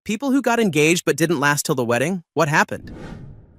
People who got engaged but didn't last till the wedding, what happened?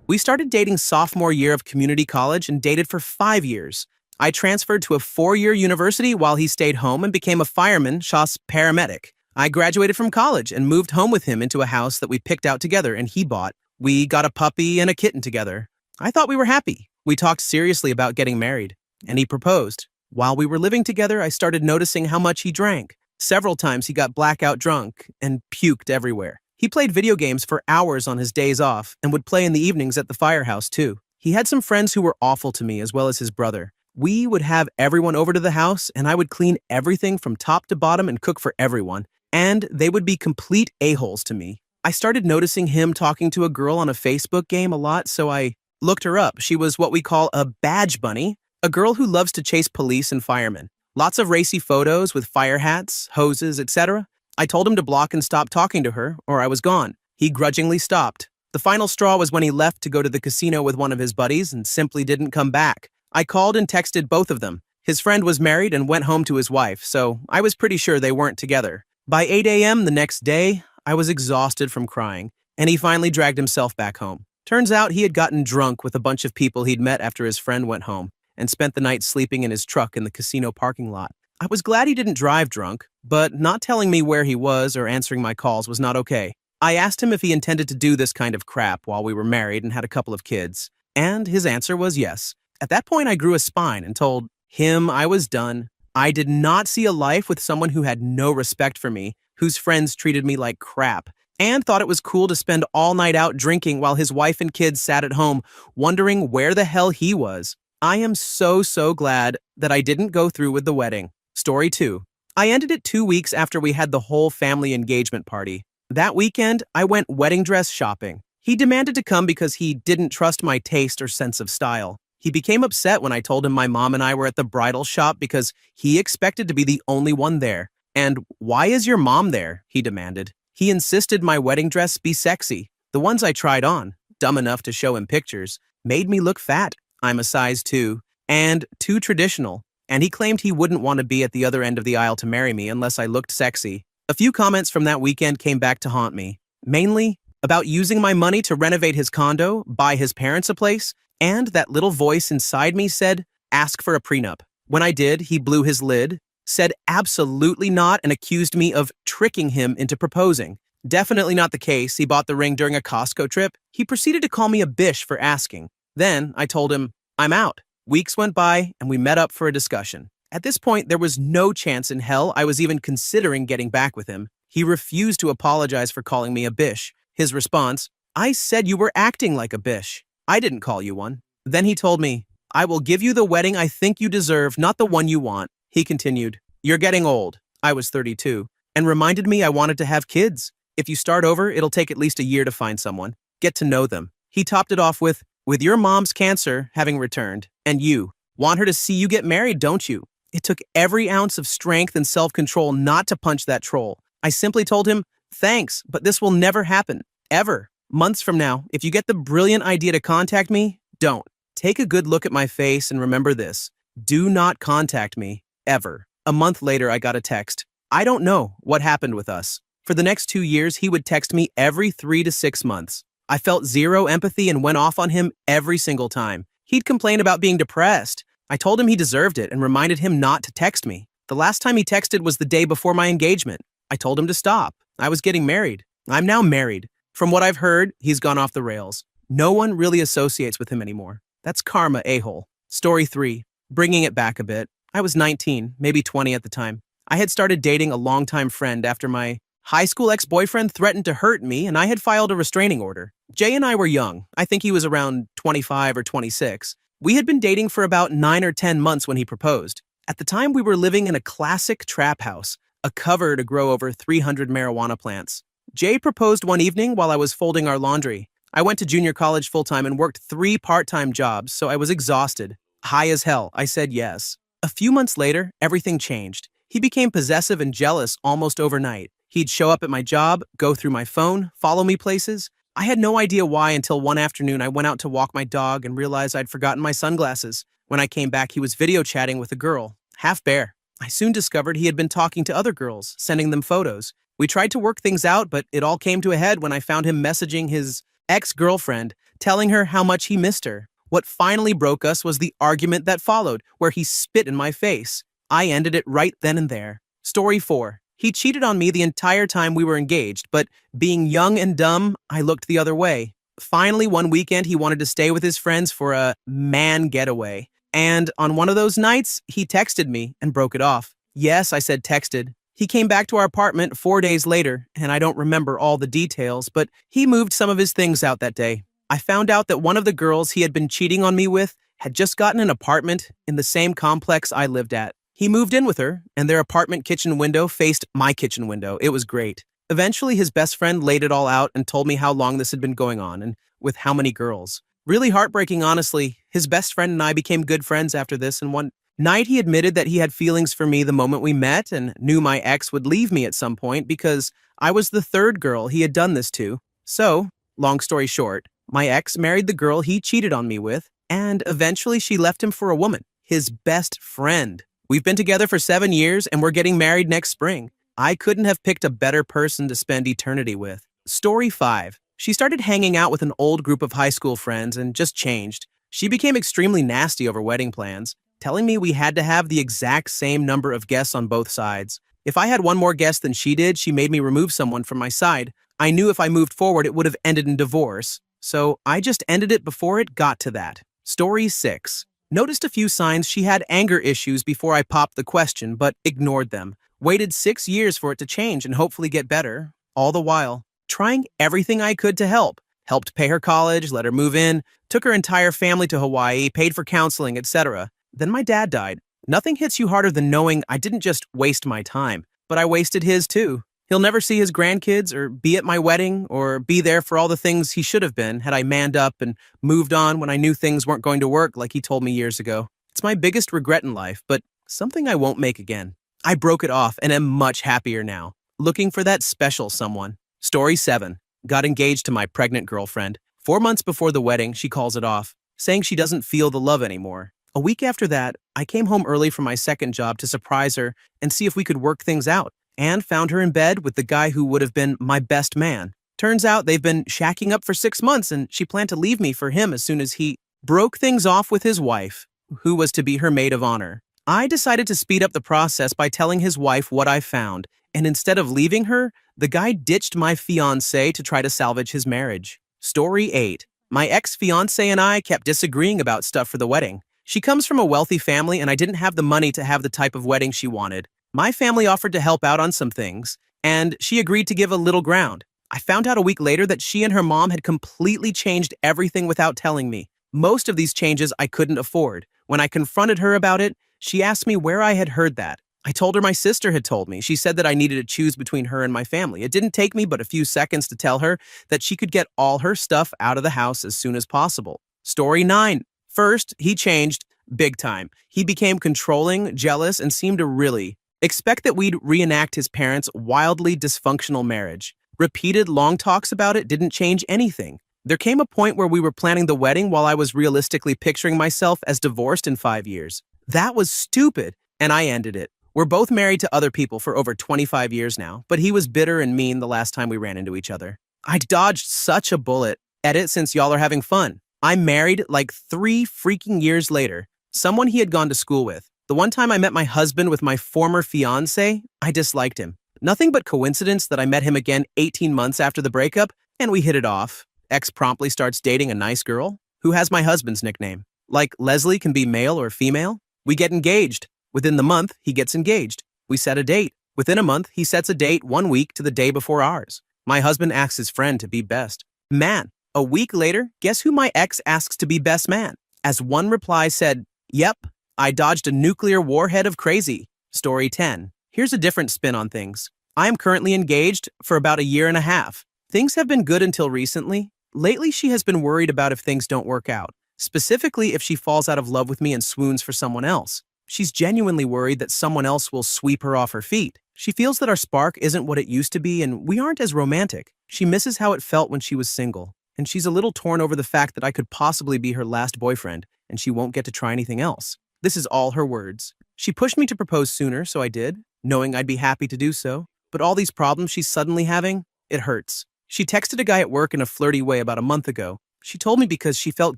We started dating sophomore year of community college and dated for 5 years. I transferred to a 4-year university while he stayed home and became a fireman, / paramedic. I graduated from college and moved home with him into a house that we picked out together and he bought. We got a puppy and a kitten together. I thought we were happy. We talked seriously about getting married, and he proposed. While we were living together, I started noticing how much he drank. Several times he got blackout drunk and puked everywhere. He played video games for hours on his days off and would play in the evenings at the firehouse too. He had some friends who were awful to me as well as his brother. We would have everyone over to the house and I would clean everything from top to bottom and cook for everyone. And they would be complete a-holes to me. I started noticing him talking to a girl on a Facebook game a lot, so I looked her up. She was what we call a badge bunny, a girl who loves to chase police and firemen. Lots of racy photos with fire hats, hoses, etc. I told him to block and stop talking to her, or I was gone. He grudgingly stopped. The final straw was when he left to go to the casino with one of his buddies and simply didn't come back. I called and texted both of them. His friend was married and went home to his wife, so I was pretty sure they weren't together. By 8 a.m. the next day, I was exhausted from crying, and he finally dragged himself back home. Turns out he had gotten drunk with a bunch of people he'd met after his friend went home, and spent the night sleeping in his truck in the casino parking lot. I was glad he didn't drive drunk, but not telling me where he was or answering my calls was not okay. I asked him if he intended to do this kind of crap while we were married and had a couple of kids, and his answer was yes. At that point, I grew a spine and told him I was done. I did not see a life with someone who had no respect for me, whose friends treated me like crap, and thought it was cool to spend all night out drinking while his wife and kids sat at home, wondering where the hell he was. I am so glad that I didn't go through with the wedding. Story 2. I ended it 2 weeks after we had the whole family engagement party. That weekend, I went wedding dress shopping. He demanded to come because he didn't trust my taste or sense of style. He became upset when I told him my mom and I were at the bridal shop because he expected to be the only one there. And why is your mom there? He demanded. He insisted my wedding dress be sexy. The ones I tried on, dumb enough to show him pictures, made me look fat. I'm a size 2, and too traditional, and he claimed he wouldn't want to be at the other end of the aisle to marry me unless I looked sexy. A few comments from that weekend came back to haunt me, mainly about using my money to renovate his condo, buy his parents a place, and that little voice inside me said, ask for a prenup. When I did, he blew his lid, said absolutely not, and accused me of tricking him into proposing. Definitely not the case. He bought the ring during a Costco trip. He proceeded to call me a bish for asking. Then I told him, I'm out. Weeks went by and we met up for a discussion. At this point, there was no chance in hell I was even considering getting back with him. He refused to apologize for calling me a bish. His response, I said you were acting like a bish. I didn't call you one. Then he told me, I will give you the wedding I think you deserve, not the one you want. He continued, you're getting old. I was 32, and reminded me I wanted to have kids. If you start over, it'll take at least a year to find someone. Get to know them. He topped it off with your mom's cancer having returned, and you want her to see you get married, don't you? It took every ounce of strength and self-control not to punch that troll. I simply told him, thanks, but this will never happen. Ever. Months from now, if you get the brilliant idea to contact me, don't. Take a good look at my face and remember this. Do not contact me, ever. A month later, I got a text. I don't know what happened with us. For the next 2 years, he would text me every 3 to 6 months. I felt zero empathy and went off on him every single time. He'd complain about being depressed. I told him he deserved it and reminded him not to text me. The last time he texted was the day before my engagement. I told him to stop. I was getting married. I'm now married. From what I've heard, he's gone off the rails. No one really associates with him anymore. That's karma, a-hole. Story 3. Bringing it back a bit. I was 19, maybe 20 at the time. I had started dating a longtime friend after my high school ex-boyfriend threatened to hurt me, and I had filed a restraining order. Jay and I were young. I think he was around 25 or 26. We had been dating for about 9 or 10 months when he proposed. At the time, we were living in a classic trap house, a cover to grow over 300 marijuana plants. Jay proposed one evening while I was folding our laundry. I went to junior college full-time and worked 3 part-time jobs, so I was exhausted. High as hell, I said yes. A few months later, everything changed. He became possessive and jealous almost overnight. He'd show up at my job, go through my phone, follow me places. I had no idea why until one afternoon I went out to walk my dog and realized I'd forgotten my sunglasses. When I came back, he was video chatting with a girl, half bare. I soon discovered he had been talking to other girls, sending them photos. We tried to work things out, but it all came to a head when I found him messaging his ex-girlfriend, telling her how much he missed her. What finally broke us was the argument that followed, where he spit in my face. I ended it right then and there. Story 4. He cheated on me the entire time we were engaged, but being young and dumb, I looked the other way. Finally, one weekend, he wanted to stay with his friends for a man getaway. And on one of those nights, he texted me and broke it off. Yes, I said texted. He came back to our apartment 4 days later, and I don't remember all the details, but he moved some of his things out that day. I found out that one of the girls he had been cheating on me with had just gotten an apartment in the same complex I lived at. He moved in with her, and their apartment kitchen window faced my kitchen window. It was great. Eventually, his best friend laid it all out and told me how long this had been going on and with how many girls. Really heartbreaking, honestly. His best friend and I became good friends after this, and one night he admitted that he had feelings for me the moment we met and knew my ex would leave me at some point because I was the third girl he had done this to. So, long story short, my ex married the girl he cheated on me with, and eventually she left him for a woman, his best friend. We've been together for 7 years, and we're getting married next spring. I couldn't have picked a better person to spend eternity with. Story 5. She started hanging out with an old group of high school friends and just changed. She became extremely nasty over wedding plans, telling me we had to have the exact same number of guests on both sides. If I had one more guest than she did, she made me remove someone from my side. I knew if I moved forward, it would have ended in divorce. So I just ended it before it got to that. Story 6. Noticed a few signs she had anger issues before I popped the question, but ignored them. Waited 6 years for it to change and hopefully get better. All the while, trying everything I could to help. Helped pay her college, let her move in, took her entire family to Hawaii, paid for counseling, etc. Then my dad died. Nothing hits you harder than knowing I didn't just waste my time, but I wasted his too. He'll never see his grandkids or be at my wedding or be there for all the things he should have been had I manned up and moved on when I knew things weren't going to work like he told me years ago. It's my biggest regret in life, but something I won't make again. I broke it off and am much happier now, looking for that special someone. Story 7. Got engaged to my pregnant girlfriend. 4 months before the wedding, she calls it off, saying she doesn't feel the love anymore. A week after that, I came home early from my second job to surprise her and see if we could work things out, and found her in bed with the guy who would have been my best man. Turns out they've been shacking up for 6 months, and she planned to leave me for him as soon as he broke things off with his wife, who was to be her maid of honor. I decided to speed up the process by telling his wife what I found, and instead of leaving her, the guy ditched my fiancé to try to salvage his marriage. Story 8. My ex-fiancé and I kept disagreeing about stuff for the wedding. She comes from a wealthy family, and I didn't have the money to have the type of wedding she wanted. My family offered to help out on some things, and she agreed to give a little ground. I found out a week later that she and her mom had completely changed everything without telling me. Most of these changes I couldn't afford. When I confronted her about it, she asked me where I had heard that. I told her my sister had told me. She said that I needed to choose between her and my family. It didn't take me but a few seconds to tell her that she could get all her stuff out of the house as soon as possible. Story 9. First, he changed big time. He became controlling, jealous, and seemed to really expect that we'd reenact his parents' wildly dysfunctional marriage. Repeated long talks about it didn't change anything. There came a point where we were planning the wedding while I was realistically picturing myself as divorced in 5 years. That was stupid, and I ended it. We're both married to other people for over 25 years now, but he was bitter and mean the last time we ran into each other. I dodged such a bullet. Edit since y'all are having fun. I'm married like 3 freaking years later. Someone he had gone to school with. The one time I met my husband with my former fiancé, I disliked him. Nothing but coincidence that I met him again 18 months after the breakup, and we hit it off. Ex promptly starts dating a nice girl who has my husband's nickname. Like Leslie can be male or female. We get engaged. Within the month, he gets engaged. We set a date. Within a month, he sets a date 1 week to the day before ours. My husband asks his friend to be best man. A week later, guess who my ex asks to be best man? As one reply said, "Yep, I dodged a nuclear warhead of crazy." Story 10. Here's a different spin on things. I am currently engaged for about a year and a half. Things have been good until recently. Lately, she has been worried about if things don't work out, specifically if she falls out of love with me and swoons for someone else. She's genuinely worried that someone else will sweep her off her feet. She feels that our spark isn't what it used to be and we aren't as romantic. She misses how it felt when she was single, and she's a little torn over the fact that I could possibly be her last boyfriend and she won't get to try anything else. This is all her words. She pushed me to propose sooner, so I did, knowing I'd be happy to do so. but all these problems she's suddenly having, it hurts. She texted a guy at work in a flirty way about a month ago. She told me because she felt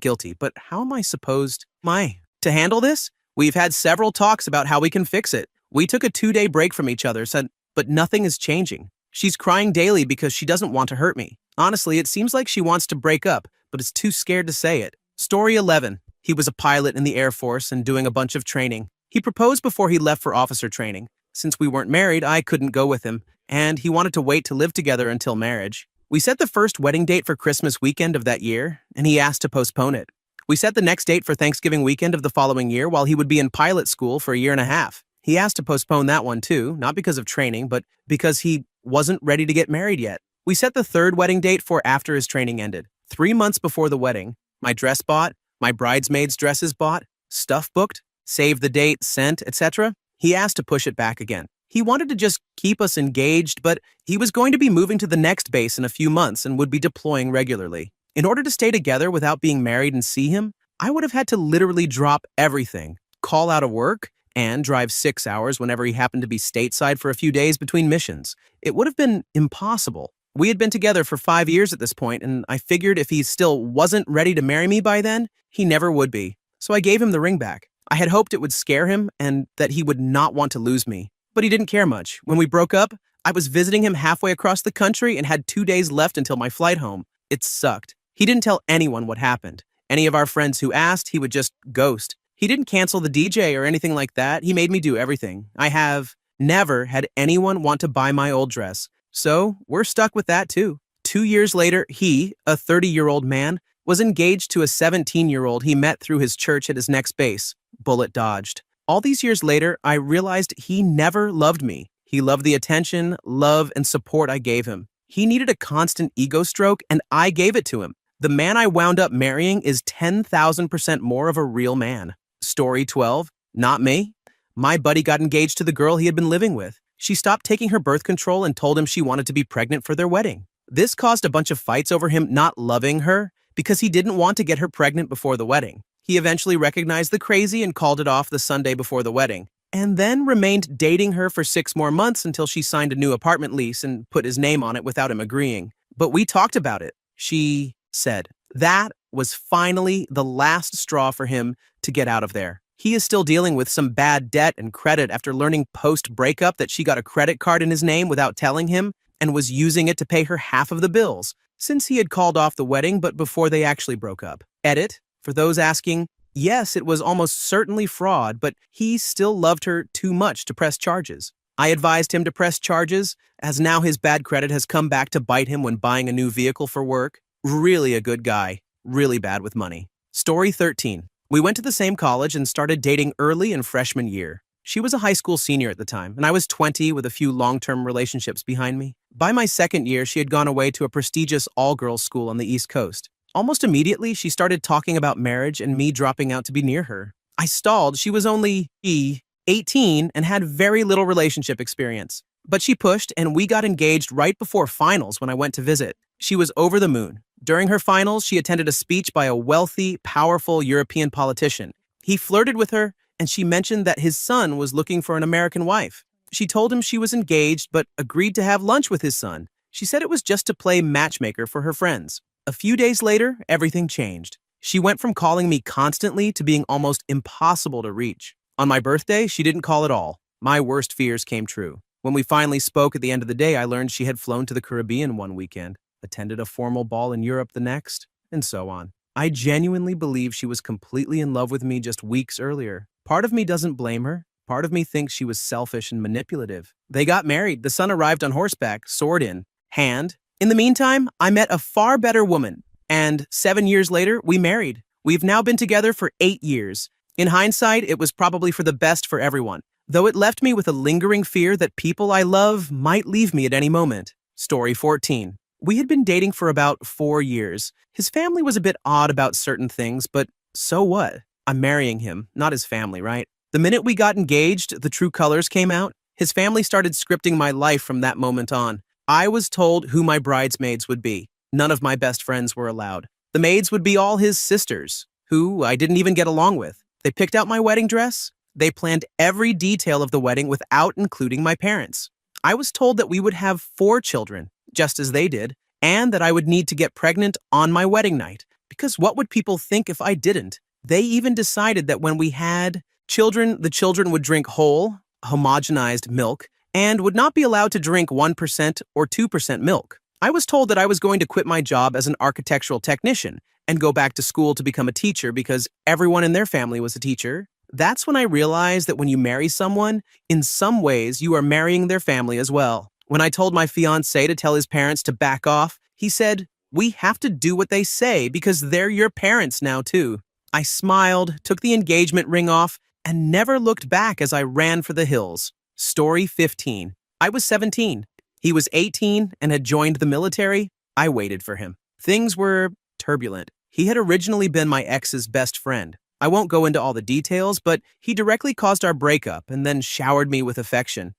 guilty, but how am I supposed to handle this? We've had several talks about how we can fix it. We took a 2-day break from each other, but nothing is changing. She's crying daily because she doesn't want to hurt me. Honestly, it seems like she wants to break up, but is too scared to say it. Story 11. He was a pilot in the Air Force and doing a bunch of training. He proposed before he left for officer training. Since we weren't married, I couldn't go with him, and he wanted to wait to live together until marriage. We set the first wedding date for Christmas weekend of that year, and he asked to postpone it. We set the next date for Thanksgiving weekend of the following year while he would be in pilot school for a year and a half. He asked to postpone that one too, not because of training, but because he wasn't ready to get married yet. We set the third wedding date for after his training ended. 3 months before the wedding, my dress bought, my bridesmaids' dresses bought, stuff booked, saved the date, sent, etc. He asked to push it back again. He wanted to just keep us engaged, but he was going to be moving to the next base in a few months and would be deploying regularly. In order to stay together without being married and see him, I would have had to literally drop everything, call out of work, and drive 6 hours whenever he happened to be stateside for a few days between missions. It would have been impossible. We had been together for 5 years at this point, and I figured if he still wasn't ready to marry me by then, he never would be. So I gave him the ring back. I had hoped it would scare him and that he would not want to lose me. But he didn't care much. When we broke up, I was visiting him halfway across the country and had 2 days left until my flight home. It sucked. He didn't tell anyone what happened. Any of our friends who asked, he would just ghost. He didn't cancel the DJ or anything like that. He made me do everything. I have never had anyone want to buy my old dress. So we're stuck with that too. 2 years later, he, a 30-year-old man, was engaged to a 17-year-old he met through his church at his next base. Bullet dodged. All these years later, I realized he never loved me. He loved the attention, love, and support I gave him. He needed a constant ego stroke, and I gave it to him. The man I wound up marrying is 10,000% more of a real man. Story 12. Not me. My buddy got engaged to the girl he had been living with. She stopped taking her birth control and told him she wanted to be pregnant for their wedding. This caused a bunch of fights over him not loving her because he didn't want to get her pregnant before the wedding. He eventually recognized the crazy and called it off the Sunday before the wedding, and then remained dating her for 6 more months until she signed a new apartment lease and put his name on it without him agreeing. But we talked about it, she said. That was finally the last straw for him to get out of there. He is still dealing with some bad debt and credit after learning post-breakup that she got a credit card in his name without telling him and was using it to pay her half of the bills, since he had called off the wedding but before they actually broke up. Edit. For those asking, yes, it was almost certainly fraud, but he still loved her too much to press charges. I advised him to press charges, as now his bad credit has come back to bite him when buying a new vehicle for work. Really a good guy, really bad with money. Story 13. We went to the same college and started dating early in freshman year. She was a high school senior at the time, and I was 20 with a few long-term relationships behind me. By my second year, she had gone away to a prestigious all-girls school on the East Coast. Almost immediately, she started talking about marriage and me dropping out to be near her. I stalled. She was only 18 and had very little relationship experience. But she pushed, and we got engaged right before finals when I went to visit. She was over the moon. During her finals, she attended a speech by a wealthy, powerful European politician. He flirted with her, and she mentioned that his son was looking for an American wife. She told him she was engaged, but agreed to have lunch with his son. She said it was just to play matchmaker for her friends. A few days later, everything changed. She went from calling me constantly to being almost impossible to reach. On my birthday, she didn't call at all. My worst fears came true. When we finally spoke at the end of the day, I learned she had flown to the Caribbean one weekend, attended a formal ball in Europe the next, and so on. I genuinely believe she was completely in love with me just weeks earlier. Part of me doesn't blame her. Part of me thinks she was selfish and manipulative. They got married. The son arrived on horseback, sword in hand. In the meantime, I met a far better woman, and 7 years later, we married. We've now been together for 8 years. In hindsight, it was probably for the best for everyone, though it left me with a lingering fear that people I love might leave me at any moment. Story 14. We had been dating for about 4 years. His family was a bit odd about certain things, but so what? I'm marrying him, not his family, right? The minute we got engaged, the true colors came out. His family started scripting my life from that moment on. I was told who my bridesmaids would be. None of my best friends were allowed. The maids would be all his sisters, who I didn't even get along with. They picked out my wedding dress. They planned every detail of the wedding without including my parents. I was told that we would have 4 children, just as they did, and that I would need to get pregnant on my wedding night. Because what would people think if I didn't? They even decided that when we had children, the children would drink whole, homogenized milk and would not be allowed to drink 1% or 2% milk. I was told that I was going to quit my job as an architectural technician and go back to school to become a teacher because everyone in their family was a teacher. That's when I realized that when you marry someone, in some ways you are marrying their family as well. When I told my fiancé to tell his parents to back off, he said, "We have to do what they say because they're your parents now too." I smiled, took the engagement ring off, and never looked back as I ran for the hills. Story 15. I was 17. He was 18 and had joined the military. I waited for him. Things were turbulent. He had originally been my ex's best friend. I won't go into all the details, but he directly caused our breakup and then showered me with affection.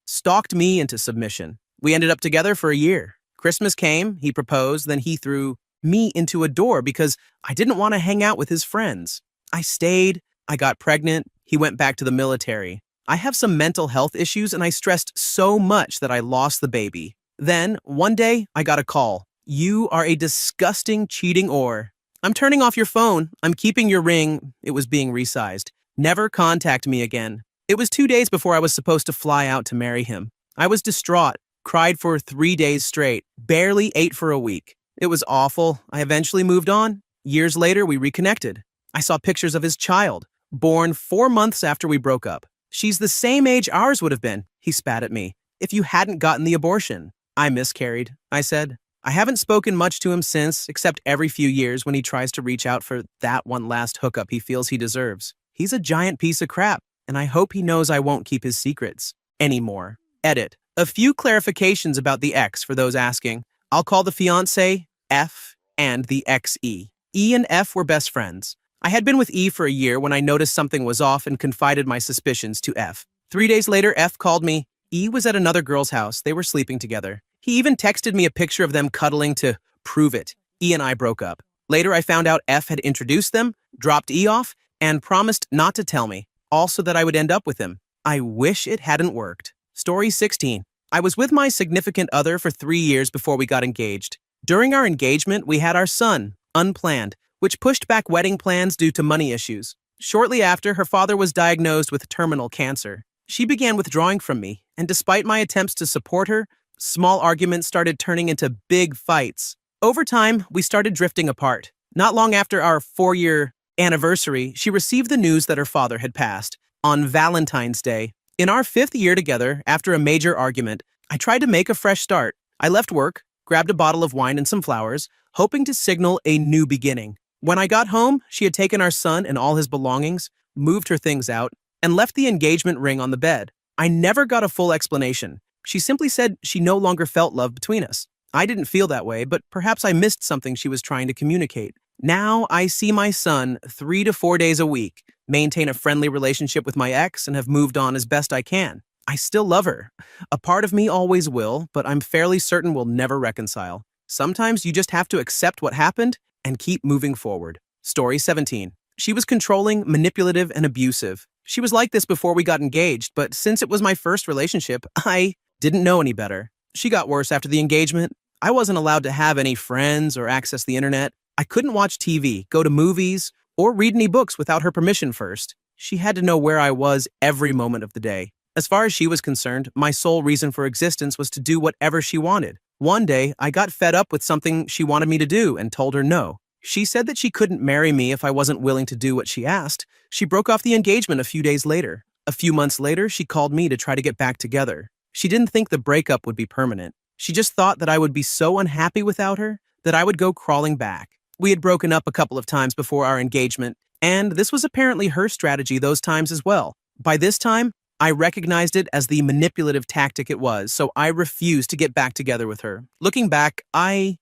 Stalked me into submission. We ended up together for a year. Christmas came, he proposed, then he threw me into a door because I didn't want to hang out with his friends. I stayed, I got pregnant, he went back to the military. I have some mental health issues and I stressed so much that I lost the baby. Then, one day, I got a call. "You are a disgusting, cheating whore. I'm turning off your phone. I'm keeping your ring." It was being resized. "Never contact me again." It was 2 days before I was supposed to fly out to marry him. I was distraught, cried for 3 days straight, barely ate for a week. It was awful. I eventually moved on. Years later, we reconnected. I saw pictures of his child, born 4 months after we broke up. "She's the same age ours would have been," he spat at me, "if you hadn't gotten the abortion." "I miscarried," I said. I haven't spoken much to him since, except every few years when he tries to reach out for that one last hookup he feels he deserves. He's a giant piece of crap, and I hope he knows I won't keep his secrets anymore. Edit. A few clarifications about the ex for those asking. I'll call the fiancé F and the ex E. E and F were best friends. I had been with E for a year when I noticed something was off and confided my suspicions to F. 3 days later, F called me. E was at another girl's house. They were sleeping together. He even texted me a picture of them cuddling to prove it. E and I broke up. Later, I found out F had introduced them, dropped E off, and promised not to tell me, also that I would end up with him. I wish it hadn't worked. Story 16. I was with my significant other for 3 years before we got engaged. During our engagement, we had our son, unplanned, which pushed back wedding plans due to money issues. Shortly after, her father was diagnosed with terminal cancer. She began withdrawing from me, and despite my attempts to support her, small arguments started turning into big fights. Over time, we started drifting apart. Not long after our 4-year anniversary, she received the news that her father had passed on Valentine's Day. In our 5th year together, after a major argument, I tried to make a fresh start. I left work, grabbed a bottle of wine and some flowers, hoping to signal a new beginning. When I got home, she had taken our son and all his belongings, moved her things out, and left the engagement ring on the bed. I never got a full explanation. She simply said she no longer felt love between us. I didn't feel that way, but perhaps I missed something she was trying to communicate. Now I see my son 3 to 4 days a week, maintain a friendly relationship with my ex, and have moved on as best I can. I still love her. A part of me always will, but I'm fairly certain we'll never reconcile. Sometimes you just have to accept what happened and keep moving forward. Story 17. She was controlling, manipulative, and abusive. She was like this before we got engaged, but since it was my first relationship, I didn't know any better. She got worse after the engagement. I wasn't allowed to have any friends or access the internet. I couldn't watch TV, go to movies, or read any books without her permission first. She had to know where I was every moment of the day. As far as she was concerned, my sole reason for existence was to do whatever she wanted. One day, I got fed up with something she wanted me to do and told her no. She said that she couldn't marry me if I wasn't willing to do what she asked. She broke off the engagement a few days later. A few months later, she called me to try to get back together. She didn't think the breakup would be permanent. She just thought that I would be so unhappy without her that I would go crawling back. We had broken up a couple of times before our engagement, and this was apparently her strategy those times as well. By this time, I recognized it as the manipulative tactic it was, so I refused to get back together with her. Looking back, I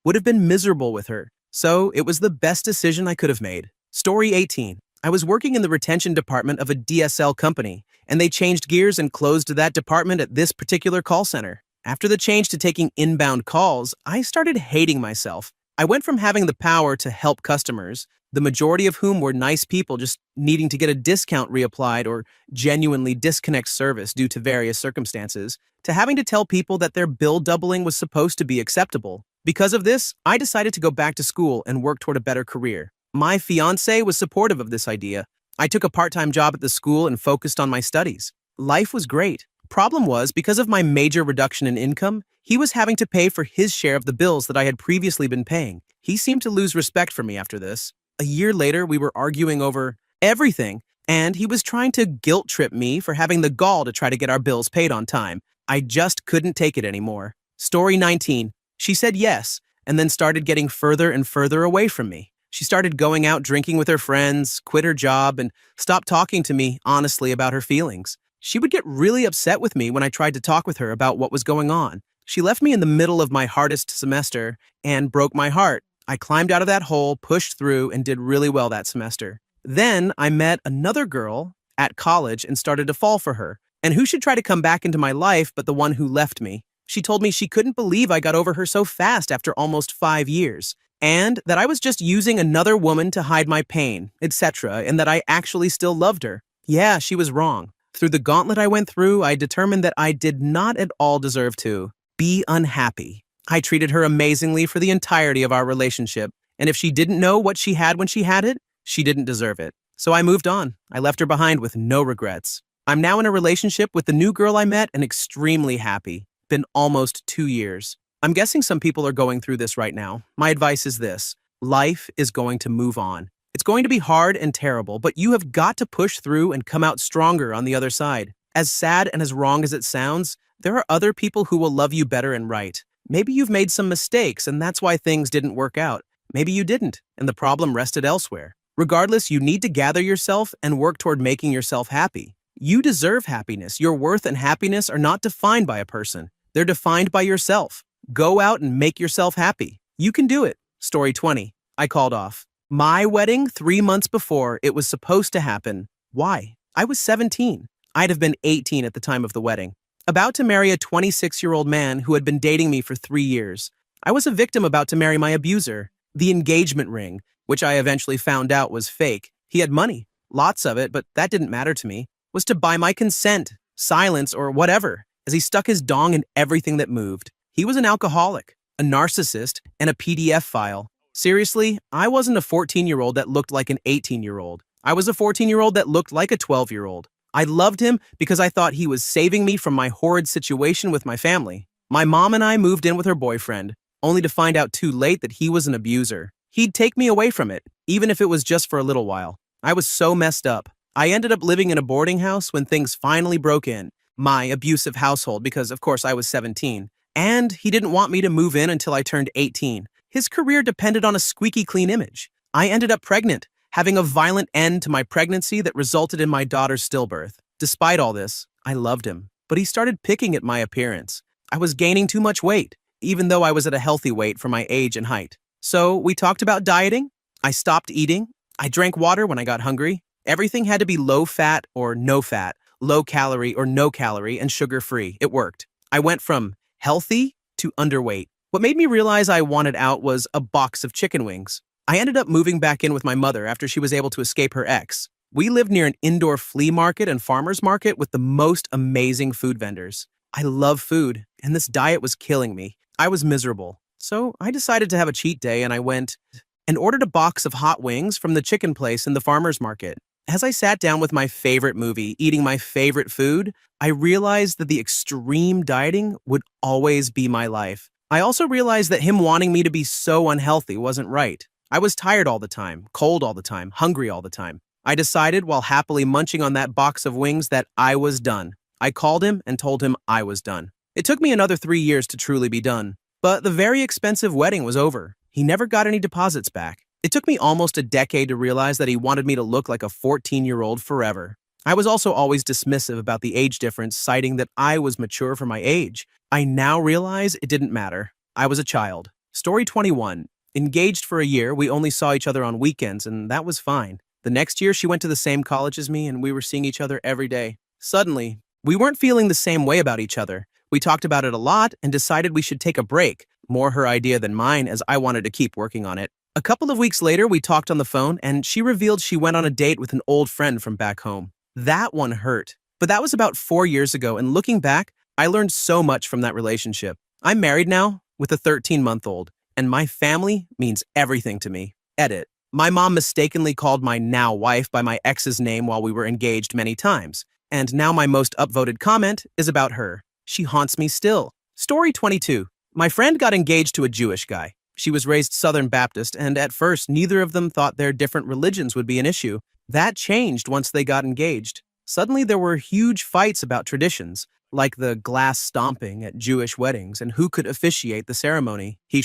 would have been miserable with her, so it was the best decision I could have made. Story 18. I was working in the retention department of a DSL company, and they changed gears and closed that department at this particular call center. After the change to taking inbound calls, I started hating myself. I went from having the power to help customers the majority of whom were nice people just needing to get a discount reapplied or genuinely disconnect service due to various circumstances, to having to tell people that their bill doubling was supposed to be acceptable. Because of this, I decided to go back to school and work toward a better career. My fiancé was supportive of this idea. I took a part-time job at the school and focused on my studies. Life was great. Problem was, because of my major reduction in income, he was having to pay for his share of the bills that I had previously been paying. He seemed to lose respect for me after this. A year later, we were arguing over everything, and he was trying to guilt trip me for having the gall to try to get our bills paid on time. I just couldn't take it anymore. Story 19. She said yes, and then started getting further and further away from me. She started going out drinking with her friends, quit her job, and stopped talking to me honestly about her feelings. She would get really upset with me when I tried to talk with her about what was going on. She left me in the middle of my hardest semester and broke my heart. I climbed out of that hole, pushed through, and did really well that semester. Then I met another girl at college and started to fall for her. And who should try to come back into my life but the one who left me? She told me she couldn't believe I got over her so fast after almost 5 years, and that I was just using another woman to hide my pain, etc., and that I actually still loved her. Yeah, she was wrong. Through the gauntlet I went through, I determined that I did not at all deserve to be unhappy. I treated her amazingly for the entirety of our relationship, and if she didn't know what she had when she had it, she didn't deserve it. So I moved on. I left her behind with no regrets. I'm now in a relationship with the new girl I met and extremely happy. Been almost 2 years. I'm guessing some people are going through this right now. My advice is this: life is going to move on. It's going to be hard and terrible, but you have got to push through and come out stronger on the other side. As sad and as wrong as it sounds, there are other people who will love you better and right. Maybe you've made some mistakes and that's why things didn't work out. Maybe you didn't, and the problem rested elsewhere. Regardless, you need to gather yourself and work toward making yourself happy. You deserve happiness. Your worth and happiness are not defined by a person. They're defined by yourself. Go out and make yourself happy. You can do it. Story 20. I called off my wedding 3 months before it was supposed to happen. Why? I was 17. I'd have been 18 at the time of the wedding. About to marry a 26-year-old man who had been dating me for 3 years. I was a victim about to marry my abuser. The engagement ring, which I eventually found out was fake. He had money, lots of it, but that didn't matter to me, was to buy my consent, silence, or whatever, as he stuck his dong in everything that moved. He was an alcoholic, a narcissist, and a PDF file. Seriously, I wasn't a 14-year-old that looked like an 18-year-old. I was a 14-year-old that looked like a 12-year-old. I loved him because I thought he was saving me from my horrid situation with my family. My mom and I moved in with her boyfriend, only to find out too late that he was an abuser. He'd take me away from it, even if it was just for a little while. I was so messed up. I ended up living in a boarding house when things finally broke in. My abusive household, because of course I was 17. And he didn't want me to move in until I turned 18. His career depended on a squeaky clean image. I ended up pregnant, having a violent end to my pregnancy that resulted in my daughter's stillbirth. Despite all this, I loved him, but he started picking at my appearance. I was gaining too much weight, even though I was at a healthy weight for my age and height. So we talked about dieting. I stopped eating. I drank water when I got hungry. Everything had to be low fat or no fat, low calorie or no calorie, and sugar free. It worked. I went from healthy to underweight. What made me realize I wanted out was a box of chicken wings. I ended up moving back in with my mother after she was able to escape her ex. We lived near an indoor flea market and farmer's market with the most amazing food vendors. I love food, and this diet was killing me. I was miserable. So I decided to have a cheat day, and I went and ordered a box of hot wings from the chicken place in the farmer's market. As I sat down with my favorite movie, eating my favorite food, I realized that the extreme dieting would always be my life. I also realized that him wanting me to be so unhealthy wasn't right. I was tired all the time, cold all the time, hungry all the time. I decided, while happily munching on that box of wings, that I was done. I called him and told him I was done. It took me another 3 years to truly be done. But the very expensive wedding was over. He never got any deposits back. It took me almost a decade to realize that he wanted me to look like a 14-year-old forever. I was also always dismissive about the age difference, citing that I was mature for my age. I now realize it didn't matter. I was a child. Story 21. Engaged for a year, we only saw each other on weekends, and that was fine. The next year, she went to the same college as me, and we were seeing each other every day. Suddenly, we weren't feeling the same way about each other. We talked about it a lot and decided we should take a break. More her idea than mine, as I wanted to keep working on it. A couple of weeks later, we talked on the phone, and she revealed she went on a date with an old friend from back home. That one hurt. But that was about 4 years ago, and looking back, I learned so much from that relationship. I'm married now with a 13-month-old, and my family means everything to me. Edit. My mom mistakenly called my now wife by my ex's name while we were engaged many times, and now my most upvoted comment is about her. She haunts me still. Story 22. My friend got engaged to a Jewish guy. She was raised Southern Baptist, and at first, neither of them thought their different religions would be an issue. That changed once they got engaged. Suddenly, there were huge fights about traditions, like the glass stomping at Jewish weddings and who could officiate the ceremony. He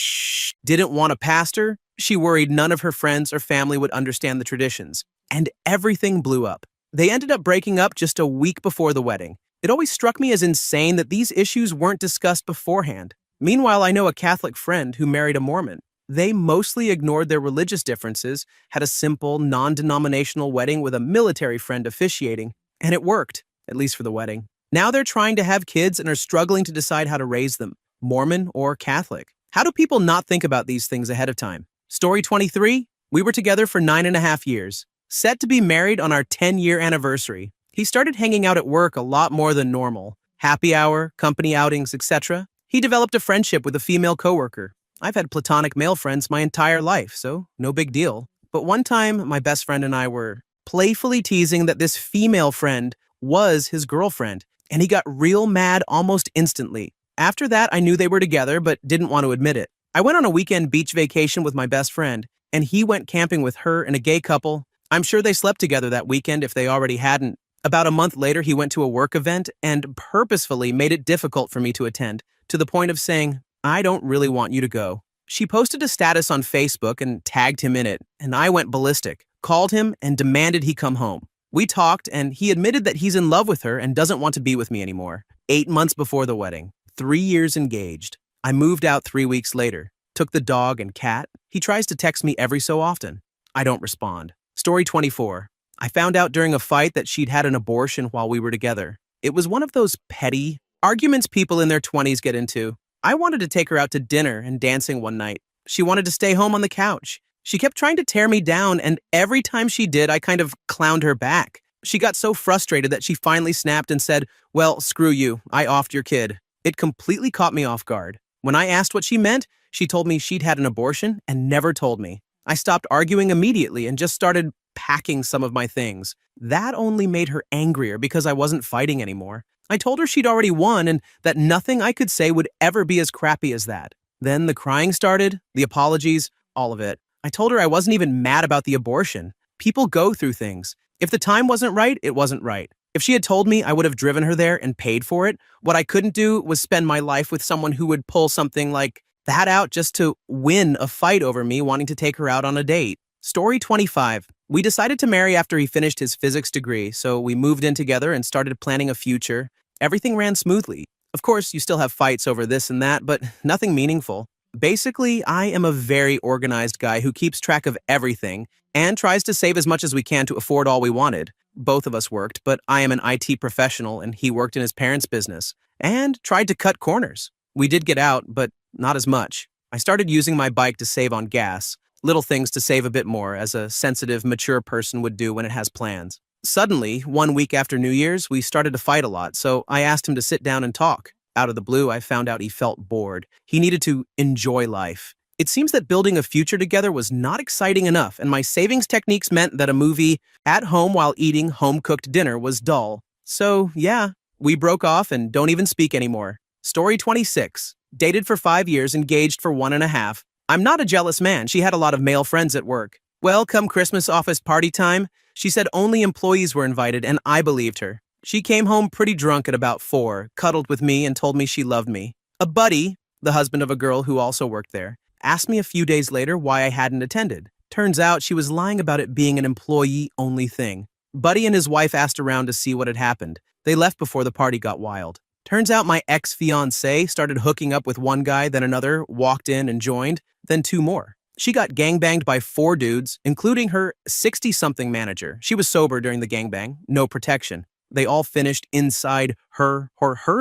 didn't want a pastor. She worried none of her friends or family would understand the traditions. And everything blew up. They ended up breaking up just a week before the wedding. It always struck me as insane that these issues weren't discussed beforehand. Meanwhile, I know a Catholic friend who married a Mormon. They mostly ignored their religious differences, had a simple, non-denominational wedding with a military friend officiating, and it worked, at least for the wedding. Now they're trying to have kids and are struggling to decide how to raise them, Mormon or Catholic. How do people not think about these things ahead of time? Story 23, we were together for 9.5 years, set to be married on our 10-year anniversary. He started hanging out at work a lot more than normal. Happy hour, company outings, etc. He developed a friendship with a female coworker. I've had platonic male friends my entire life, so no big deal. But one time, my best friend and I were playfully teasing that this female friend was his girlfriend, and he got real mad almost instantly. After that, I knew they were together, but didn't want to admit it. I went on a weekend beach vacation with my best friend, and he went camping with her and a gay couple. I'm sure they slept together that weekend if they already hadn't. About a month later, he went to a work event and purposefully made it difficult for me to attend, to the point of saying, "I don't really want you to go." She posted a status on Facebook and tagged him in it, and I went ballistic, called him, and demanded he come home. We talked, and he admitted that he's in love with her and doesn't want to be with me anymore. 8 months before the wedding, 3 years engaged. I moved out 3 weeks later, took the dog and cat. He tries to text me every so often. I don't respond. Story 24. I found out during a fight that she'd had an abortion while we were together. It was one of those petty arguments people in their 20s get into. I wanted to take her out to dinner and dancing one night. She wanted to stay home on the couch. She kept trying to tear me down, and every time she did, I kind of clowned her back. She got so frustrated that she finally snapped and said, "Well, screw you, I offed your kid." It completely caught me off guard. When I asked what she meant, she told me she'd had an abortion and never told me. I stopped arguing immediately and just started packing some of my things. That only made her angrier because I wasn't fighting anymore. I told her she'd already won and that nothing I could say would ever be as crappy as that. Then the crying started, the apologies, all of it. I told her I wasn't even mad about the abortion. People go through things. If the time wasn't right, it wasn't right. If she had told me, I would have driven her there and paid for it. What I couldn't do was spend my life with someone who would pull something like that out just to win a fight over me wanting to take her out on a date. Story 25. We decided to marry after he finished his physics degree, so we moved in together and started planning a future. Everything ran smoothly. Of course, you still have fights over this and that, but nothing meaningful. Basically, I am a very organized guy who keeps track of everything and tries to save as much as we can to afford all we wanted. Both of us worked, but I am an IT professional and he worked in his parents' business and tried to cut corners. We did get out, but not as much. I started using my bike to save on gas, little things to save a bit more, as a sensitive, mature person would do when it has plans. Suddenly, 1 week after New Year's, we started to fight a lot, so I asked him to sit down and talk. Out of the blue, I found out he felt bored. He needed to enjoy life. It seems that building a future together was not exciting enough, and my savings techniques meant that a movie at home while eating home-cooked dinner was dull. So, yeah, we broke off and don't even speak anymore. Story 26. Dated for 5 years, engaged for 1.5. I'm not a jealous man. She had a lot of male friends at work. Well, come Christmas office party time, she said only employees were invited, and I believed her. She came home pretty drunk at about 4, cuddled with me, and told me she loved me. A buddy, the husband of a girl who also worked there, asked me a few days later why I hadn't attended. Turns out she was lying about it being an employee-only thing. Buddy and his wife asked around to see what had happened. They left before the party got wild. Turns out my ex-fiancé started hooking up with one guy, then another, walked in and joined, then 2 more. She got gangbanged by 4 dudes, including her 60-something manager. She was sober during the gangbang, no protection. They all finished inside her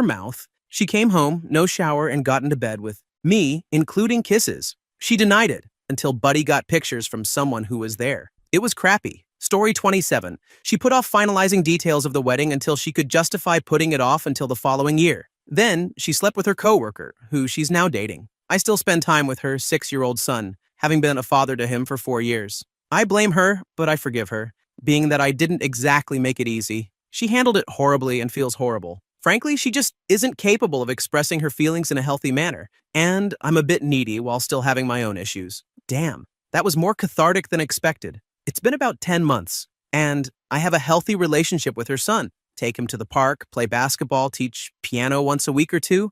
mouth. She came home, no shower, and got into bed with me, including kisses. She denied it. until Buddy got pictures from someone who was there. It was crappy. Story 27. She put off finalizing details of the wedding until she could justify putting it off until the following year. Then, she slept with her coworker, who she's now dating. I still spend time with her 6-year-old son, having been a father to him for 4 years. I blame her, but I forgive her, being that I didn't exactly make it easy. She handled it horribly and feels horrible. Frankly, she just isn't capable of expressing her feelings in a healthy manner, and I'm a bit needy while still having my own issues. Damn, that was more cathartic than expected. It's been about 10 months, and I have a healthy relationship with her son. Take him to the park, play basketball, teach piano once a week or two,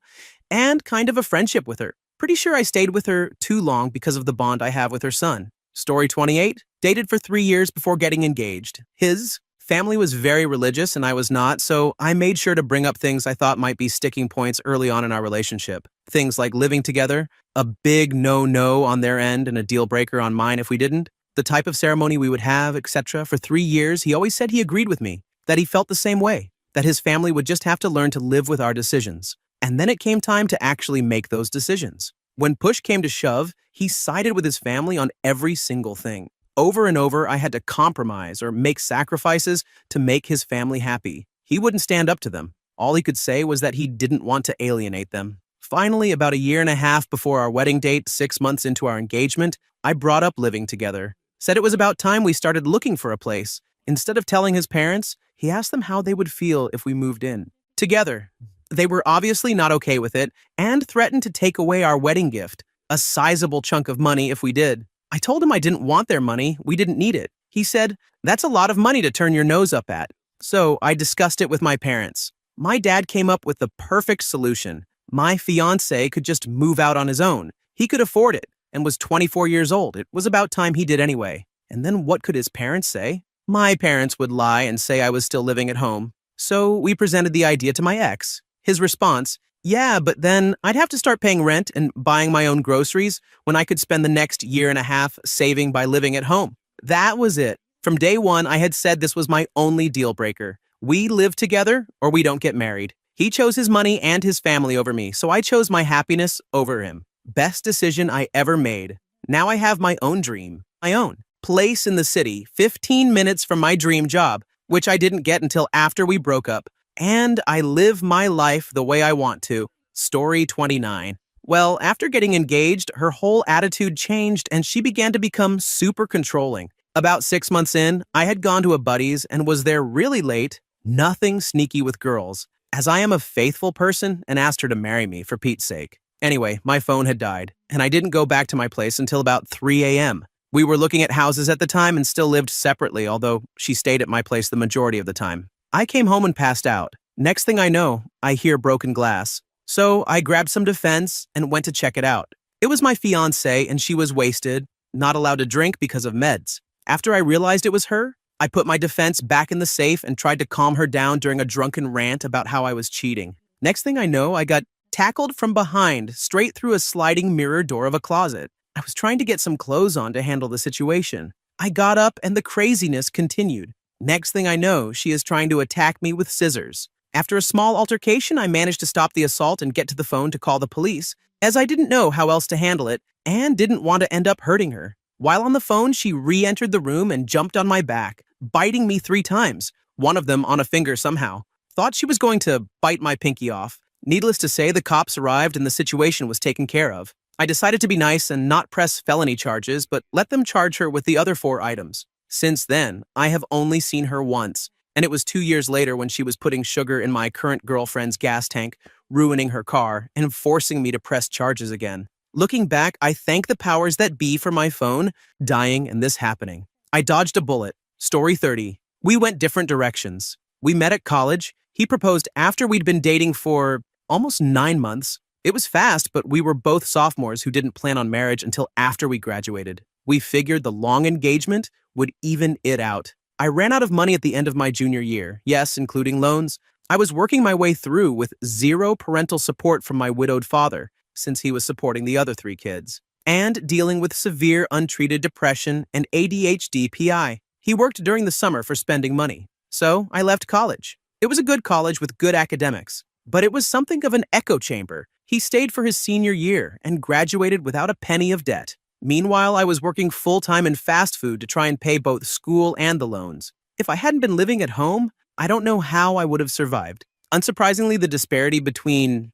and kind of a friendship with her. Pretty sure I stayed with her too long because of the bond I have with her son. Story 28. Dated for 3 years before getting engaged. His family was very religious and I was not, so I made sure to bring up things I thought might be sticking points early on in our relationship. Things like living together, a big no-no on their end and a deal breaker on mine if we didn't, the type of ceremony we would have, etc. For 3 years, he always said he agreed with me, that he felt the same way, that his family would just have to learn to live with our decisions. And then it came time to actually make those decisions. When push came to shove, he sided with his family on every single thing. Over and over, I had to compromise or make sacrifices to make his family happy. He wouldn't stand up to them. All he could say was that he didn't want to alienate them. Finally, about 1.5 years before our wedding date, 6 months into our engagement, I brought up living together. Said it was about time we started looking for a place. Instead of telling his parents, he asked them how they would feel if we moved in. Together. They were obviously not okay with it and threatened to take away our wedding gift, a sizable chunk of money if we did. I told him I didn't want their money, we didn't need it. He said, "That's a lot of money to turn your nose up at." So I discussed it with my parents. My dad came up with the perfect solution. My fiancé could just move out on his own. He could afford it and was 24 years old. It was about time he did anyway. And then what could his parents say? My parents would lie and say I was still living at home. So we presented the idea to my ex. His response, "Yeah, but then I'd have to start paying rent and buying my own groceries when I could spend the next 1.5 years saving by living at home." That was it. From day one, I had said this was my only deal breaker. We live together or we don't get married. He chose his money and his family over me, so I chose my happiness over him. Best decision I ever made. Now I have my own dream, my own place in the city, 15 minutes from my dream job, which I didn't get until after we broke up. And I live my life the way I want to. Story 29. Well, after getting engaged, her whole attitude changed and she began to become super controlling. About 6 months in, I had gone to a buddy's and was there really late. Nothing sneaky with girls, as I am a faithful person and asked her to marry me for Pete's sake. Anyway, my phone had died, and I didn't go back to my place until about 3 a.m. We were looking at houses at the time and still lived separately, although she stayed at my place the majority of the time. I came home and passed out. Next thing I know, I hear broken glass. So I grabbed some defense and went to check it out. It was my fiancée and she was wasted, not allowed to drink because of meds. After I realized it was her, I put my defense back in the safe and tried to calm her down during a drunken rant about how I was cheating. Next thing I know, I got tackled from behind, straight through a sliding mirror door of a closet. I was trying to get some clothes on to handle the situation. I got up and the craziness continued. Next thing I know, she is trying to attack me with scissors. After a small altercation, I managed to stop the assault and get to the phone to call the police, as I didn't know how else to handle it and didn't want to end up hurting her. While on the phone, she re-entered the room and jumped on my back, biting me 3 times, one of them on a finger somehow. Thought she was going to bite my pinky off. Needless to say, the cops arrived and the situation was taken care of. I decided to be nice and not press felony charges, but let them charge her with the other 4 items. Since then, I have only seen her once, and it was 2 years later when she was putting sugar in my current girlfriend's gas tank, ruining her car, and forcing me to press charges again. Looking back, I thank the powers that be for my phone dying and this happening. I dodged a bullet. Story 30. We went different directions. We met at college. He proposed after we'd been dating for almost 9 months. It was fast, but we were both sophomores who didn't plan on marriage until after we graduated. We figured the long engagement would even it out. I ran out of money at the end of my junior year, yes, including loans. I was working my way through with 0 parental support from my widowed father, since he was supporting the other 3 kids, and dealing with severe untreated depression and ADHD PI. He worked during the summer for spending money. So I left college. It was a good college with good academics, but it was something of an echo chamber. He stayed for his senior year and graduated without a penny of debt. Meanwhile, I was working full-time in fast food to try and pay both school and the loans. If I hadn't been living at home, I don't know how I would have survived. Unsurprisingly, the disparity between